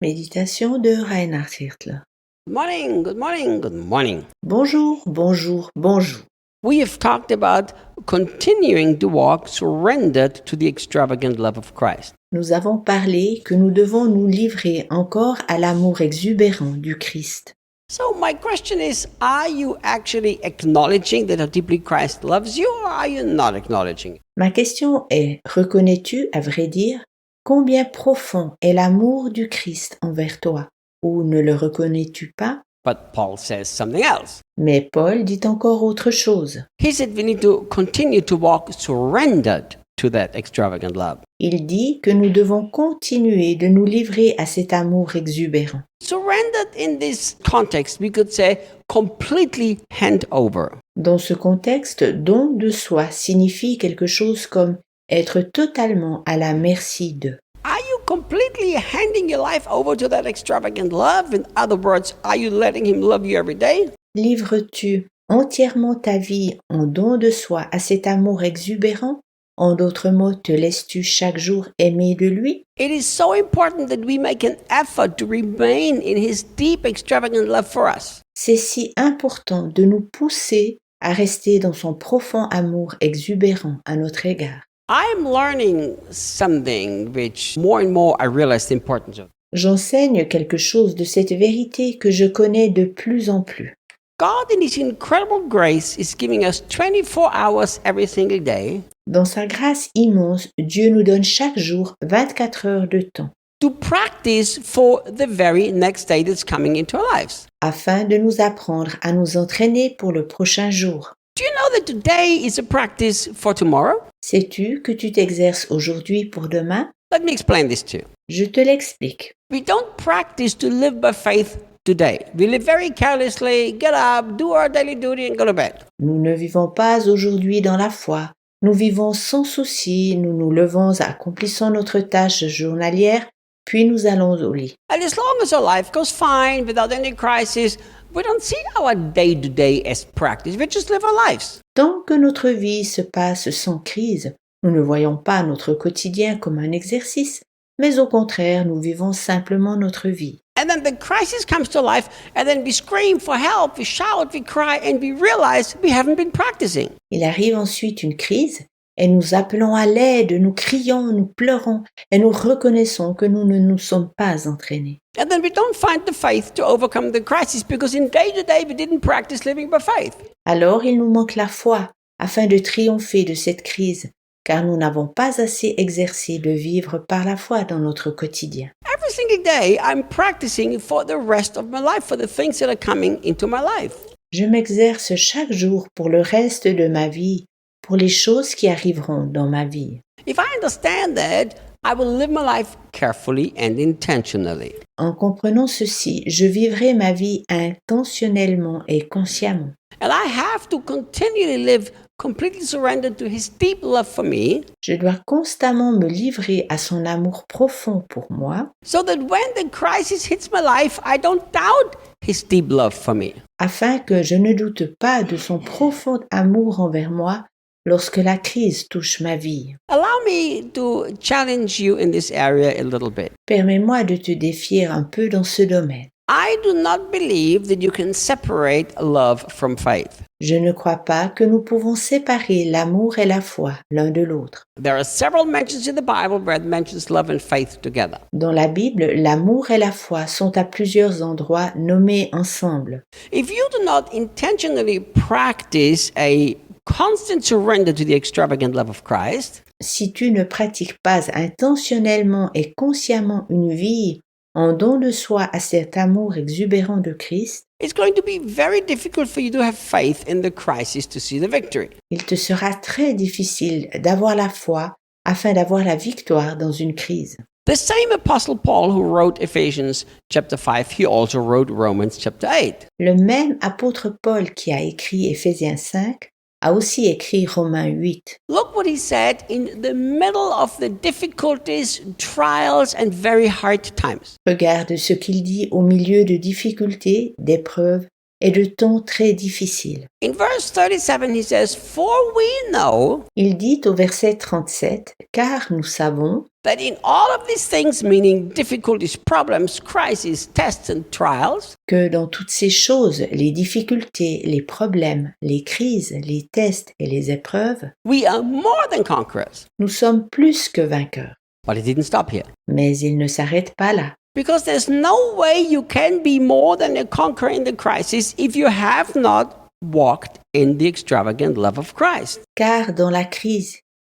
Méditation de Reinhard Hirtler. Good morning, good morning, good morning. Bonjour, bonjour, bonjour. We have talked about continuing to walk surrendered to the extravagant love of Christ. Nous avons parlé que nous devons nous livrer encore à l'amour exubérant du Christ. So my question is, are you actually acknowledging that how deeply Christ loves you, or are you not acknowledging it? Ma question est, reconnais-tu, à vrai dire, combien profond est l'amour du Christ envers toi? Ou ne le reconnais-tu pas? But Paul says something else. Mais Paul dit encore autre chose. He said we need to continue to walk surrendered to that extravagant love. Il dit que nous devons continuer de nous livrer à cet amour exubérant. Surrendered in this context, we could say completely hand over. Dans ce contexte, don de soi signifie quelque chose comme être totalement à la merci de. Are you completely handing your life over to that extravagant love? In other words, are you letting him love you every day? Livres-tu entièrement ta vie en don de soi à cet amour exubérant? En d'autres mots, te laisses-tu chaque jour aimer de lui? It is so important that we make an effort to remain in his deep, extravagant love for us. C'est si important de nous pousser à rester dans son profond amour exubérant à notre égard. I'm learning something which more and more I realize the importance of. J'enseigne quelque chose de cette vérité que je connais de plus en plus. God in his incredible grace is giving us 24 hours every single day Dans sa grâce immense, Dieu nous donne chaque jour 24 heures de temps to practice for the very next day that's coming into our lives. afin de nous apprendre à nous entraîner pour le prochain jour. Do you know that today is a practice for tomorrow? Sais-tu que tu t'exerces aujourd'hui pour demain? Let me explain this to you. Je te l'explique. We don't practice to live by faith today. We live very carelessly, get up, do our daily duty and go to bed. Nous ne vivons pas aujourd'hui dans la foi. Nous vivons sans souci, nous nous levons accomplissant notre tâche journalière, puis nous allons au lit. And as long as our life goes fine without any crisis, we don't see our day-to-day as practice. We just live our lives. Tant que notre vie se passe sans crise, nous ne voyons pas notre quotidien comme un exercice, mais au contraire, nous vivons simplement notre vie. And then the crisis comes to life, and then we scream for help, we shout, we cry, and we realize we haven't been practicing. Il arrive ensuite une crise et nous appelons à l'aide, nous crions, nous pleurons et nous reconnaissons que nous ne nous sommes pas entraînés. And then we don't find the faith to overcome the crisis because in day-to-day we didn't practice living by faith. Alors il nous manque la foi afin de triompher de cette crise, car nous n'avons pas assez exercé de vivre par la foi dans notre quotidien. Every single day I'm practicing for the rest of my life, for the things that are coming into my life. Je m'exerce chaque jour pour le reste de ma vie, pour les choses qui arriveront dans ma vie. If I understand that, I will live my life carefully and intentionally. En comprenant ceci, je vivrai ma vie intentionnellement et consciemment. And I have to continually live completely surrendered to his deep love for me, Je dois constamment me livrer à son amour profond pour moi, so that when the crisis hits my life, I don't doubt his deep love for me. afin que je ne doute pas de son profond amour envers moi lorsque la crise touche ma vie. Allow me to challenge you in this area a little bit. Permets-moi de te défier un peu dans ce domaine. I do not believe that you can separate love from faith. Je ne crois pas que nous pouvons séparer l'amour et la foi l'un de l'autre. There are several mentions in the Bible where it mentions love and faith together. Dans la Bible, l'amour et la foi sont à plusieurs endroits nommés ensemble. If you do not intentionally practice a constant surrender to the extravagant love of Christ, Si tu ne pratiques pas intentionnellement et consciemment une vie en don de soi à cet amour exubérant de Christ, it's going to be very difficult for you to have faith in the crisis to see the victory. il te sera très difficile d'avoir la foi afin d'avoir la victoire dans une crise. The same Apostle Paul who wrote Ephesians chapter 5, he also wrote Romans chapter 8. Le même apôtre Paul qui a écrit Éphésiens 5 a aussi écrit Romains 8. Look what he said in the middle of the difficulties, trials, and very hard times. Regarde ce qu'il dit au milieu de difficultés, d'épreuves et de temps très difficiles. In verse 37, he says, "For we know Il dit au verset 37, « Car nous savons that in all of these things, meaning difficulties, problems, crises, tests, and trials, que dans toutes ces choses, les difficultés, les problèmes, les crises, les tests et les épreuves, we are more than conquerors." nous sommes plus que vainqueurs. But it didn't stop here. Mais il ne s'arrête pas là. Because there's no way you can be more than a conqueror in the crisis if you have not walked in the extravagant love of Christ. Car dans la crise,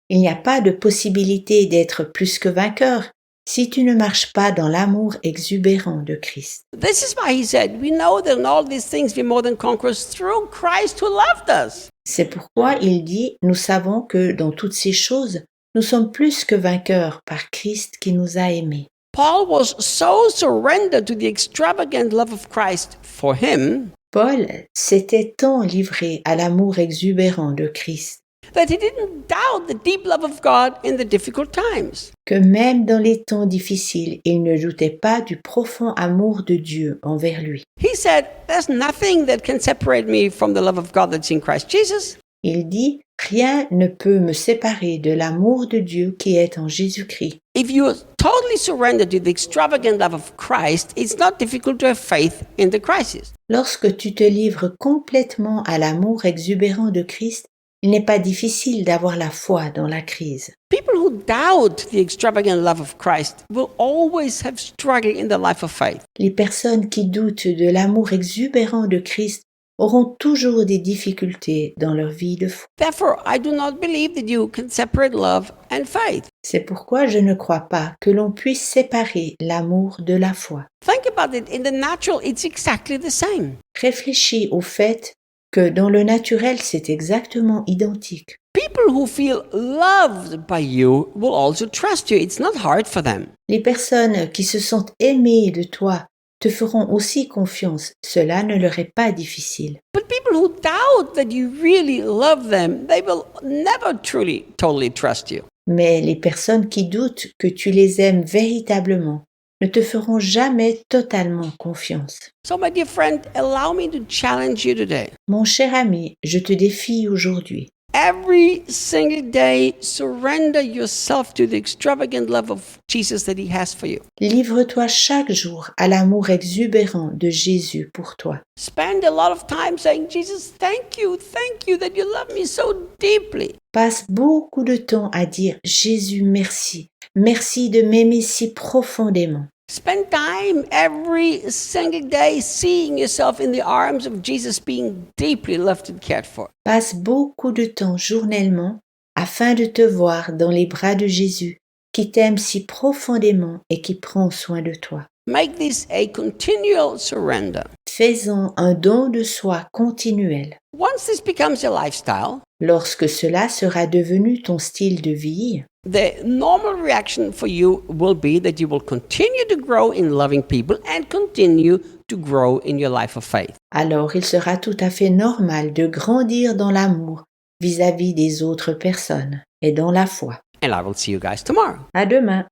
il n'y a pas de possibilité d'être plus que vainqueur si tu ne marches pas dans l'amour exubérant de Christ. This is why he said, "We know that in all these things we're more than conquerors through Christ who loved us." C'est pourquoi il dit, nous savons que dans toutes ces choses, nous sommes plus que vainqueurs par Christ qui nous a aimés. Paul was so surrendered to the extravagant love of Christ for him Paul s'était tant livré à l'amour exubérant de Christ that he didn't doubt the deep love of God in the difficult times. que même dans les temps difficiles, il ne doutait pas du profond amour de Dieu envers lui. He said, "There's nothing that can separate me from the love of God that's in Christ Jesus." Il dit, rien ne peut me séparer de l'amour de Dieu qui est en Jésus-Christ. If you totally surrender to the extravagant love of Christ, it's not difficult to have faith in the crisis. Lorsque tu te livres complètement à l'amour exubérant de Christ, il n'est pas difficile d'avoir la foi dans la crise. People who doubt the extravagant love of Christ will always have struggle in the life of faith. Les personnes qui doutent de l'amour exubérant de Christ auront toujours des difficultés dans leur vie de foi. Therefore, I do not believe that you can separate love and faith. C'est pourquoi je ne crois pas que l'on puisse séparer l'amour de la foi. Think about it. In the natural, it's exactly the same. Réfléchis au fait que dans le naturel, c'est exactement identique. People who feel loved by you will also trust you. It's not hard for them. Les personnes qui se sentent aimées de toi te feront aussi confiance. Cela ne leur est pas difficile. But people who doubt that you really love them, they will never truly, totally trust you. Mais les personnes qui doutent que tu les aimes véritablement ne te feront jamais totalement confiance. So, my dear friend, allow me to challenge you today. Mon cher ami, je te défie aujourd'hui. Every single day, surrender yourself to the extravagant love of Jesus that He has for you. Livre-toi chaque jour à l'amour exubérant de Jésus pour toi. Spend a lot of time saying, "Jesus, thank you that you love me so deeply." Passe beaucoup de temps à dire Jésus, merci. Merci de m'aimer si profondément. Spend time every single day seeing yourself in the arms of Jesus, being deeply loved and cared for. Passe beaucoup de temps journellement afin de te voir dans les bras de Jésus qui t'aime si profondément et qui prend soin de toi. Make this a continual surrender. Fais-en un don de soi continuel. Once this becomes your lifestyle, Lorsque cela sera devenu ton style de vie, the normal reaction for you will be that you will continue to grow in loving people and continue to grow in your life of faith. alors il sera tout à fait normal de grandir dans l'amour vis-à-vis des autres personnes et dans la foi. And I will see you guys tomorrow. À demain.